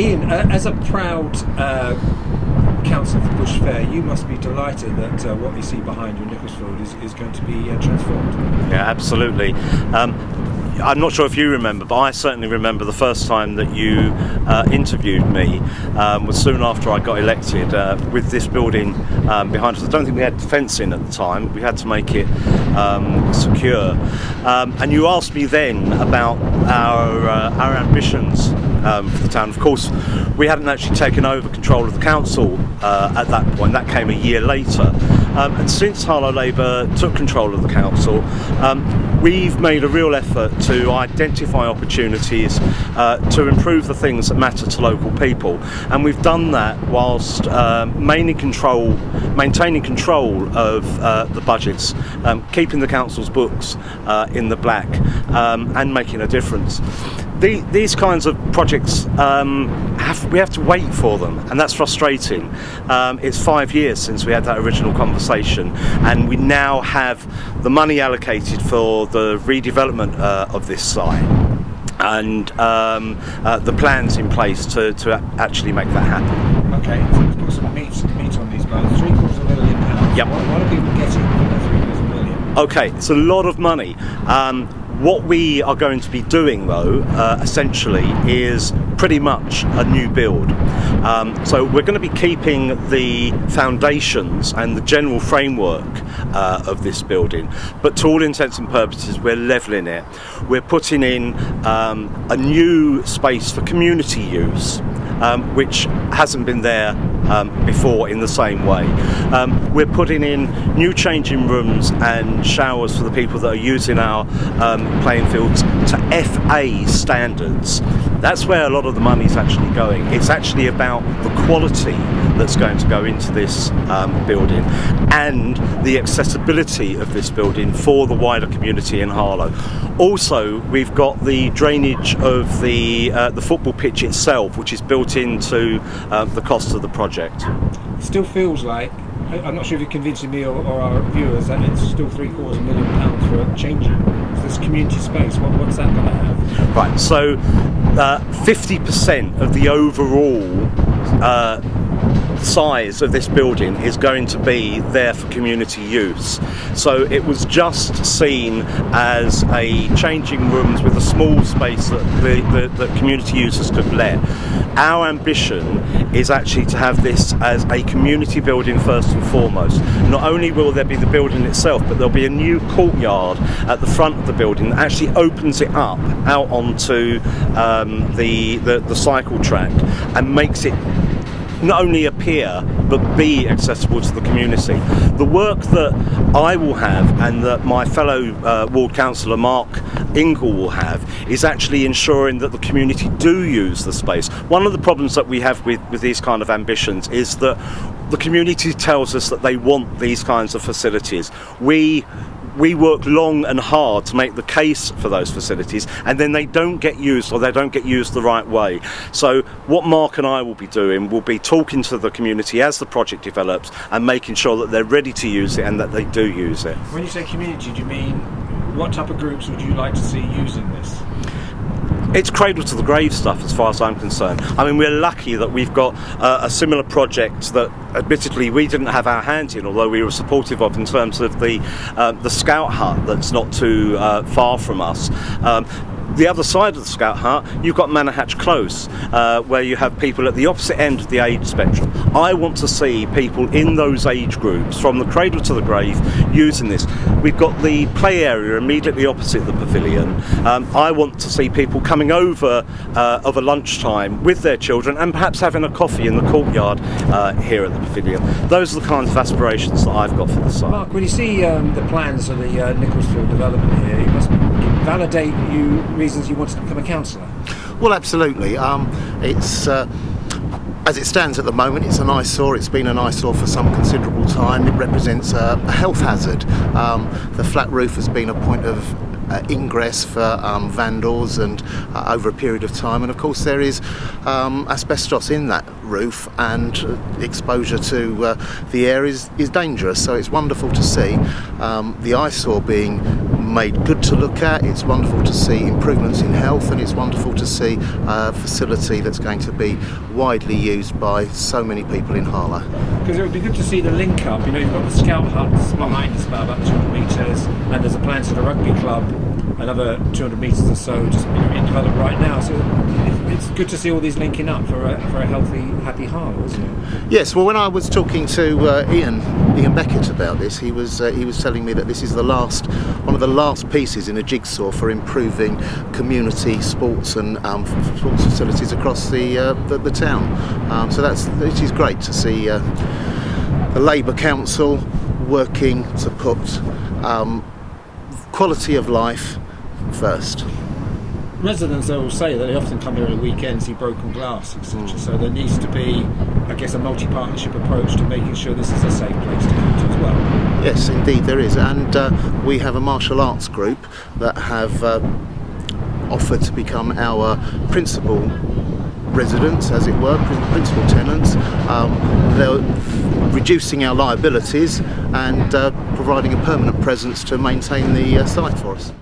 Ian, as a proud councillor for Bush Fair, you must be delighted that what you see behind you in Nicholls Field is going to be transformed. Yeah, absolutely. I'm not sure if you remember, but I certainly remember the first time that you interviewed me was soon after I got elected with this building behind us. I don't think we had fencing at the time. We had to make it secure. And you asked me then about our ambitions for the town. Of course, we hadn't actually taken over control of the council at that point. That came a year later. And since Harlow Labour took control of the council, we've made a real effort to identify opportunities to improve the things that matter to local people, and we've done that whilst maintaining control of the budgets, keeping the council's books in the black, and making a difference. These kinds of projects, we have to wait for them, and that's frustrating. It's 5 years since we had that original conversation, and we now have the money allocated for the redevelopment of this site, and the plans in place to actually make that happen. Okay, so let's put some meat on these bones. £750,000. Yep. What are people getting for the £3 million? Okay, it's a lot of money. What we are going to be doing, though, essentially, is pretty much a new build. So we're going to be keeping the foundations and the general framework of this building, but to all intents and purposes, we're levelling it. We're putting in a new space for community use, which hasn't been there before in the same way. We're putting in new changing rooms and showers for the people that are using our playing fields to FA standards. That's where a lot of the money is actually going. It's actually about the quality that's going to go into this building and the accessibility of this building for the wider community in Harlow. Also, we've got the drainage of the football pitch itself, which is built into the cost of the project. It still feels like, I'm not sure if you're convincing me or our viewers, that it's still £750,000 for changing this community space. What's that going to have? Right, so 50% of the overall size of this building is going to be there for community use. So it was just seen as a changing rooms with a small space that the community users could let. Our ambition is actually to have this as a community building first and foremost. Not only will there be the building itself, but there'll be a new courtyard at the front of the building that actually opens it up out onto the cycle track and makes it not only appear but be accessible to the community. The work that I will have and that my fellow ward councillor Mark Ingle will have is actually ensuring that the community do use the space. One of the problems that we have with these kind of ambitions is that the community tells us that they want these kinds of facilities. We work long and hard to make the case for those facilities, and then they don't get used, or they don't get used the right way. So what Mark and I will be doing will be talking to the community as the project develops and making sure that they're ready to use it and that they do use it. When you say community, do you mean what type of groups would you like to see using this? It's cradle to the grave stuff as far as I'm concerned. I mean, we're lucky that we've got a similar project that admittedly we didn't have our hand in, although we were supportive of, in terms of the scout hut that's not too far from us. The other side of the scout hut, you've got Manor Hatch Close, where you have people at the opposite end of the age spectrum. I want to see people in those age groups, from the cradle to the grave, using this. We've got the play area immediately opposite the pavilion. I want to see people coming over of a lunchtime with their children and perhaps having a coffee in the courtyard here at the pavilion. Those are the kinds of aspirations that I've got for the site. Mark, when you see the plans of the Nicholls Field development here, you must validate reasons you wanted to become a councillor. Well, absolutely. It's as it stands at the moment, it's an eyesore. It's been an eyesore for some considerable time. It represents a health hazard. The flat roof has been a point of ingress for vandals and over a period of time, and of course there is asbestos in that roof, and exposure to the air is dangerous. So it's wonderful to see the eyesore being made good to look at. It's wonderful to see improvements in health, and it's wonderful to see a facility that's going to be widely used by so many people in Harlow. Because it would be good to see the link up. You know, you've got the scout huts behind us about 200 metres, and there's a plan to the rugby club, another 200 metres or so, just in development right now. So it's good to see all these linking up for a healthy, happy Harlow, isn't it? Yes. Well, when I was talking to Ian Beckett about this, he was telling me that this is one of the last pieces in a jigsaw for improving community sports and sports facilities across the town. So it is great to see the Labour Council working to put quality of life first. Residents, they will say that they often come here at the weekend, see broken glass, etc. So there needs to be, I guess, a multi-partnership approach to making sure this is a safe place to come to as well. Yes, indeed there is, and we have a martial arts group that have offered to become our principal residents, as it were, principal tenants. They're reducing our liabilities and providing a permanent presence to maintain the site for us.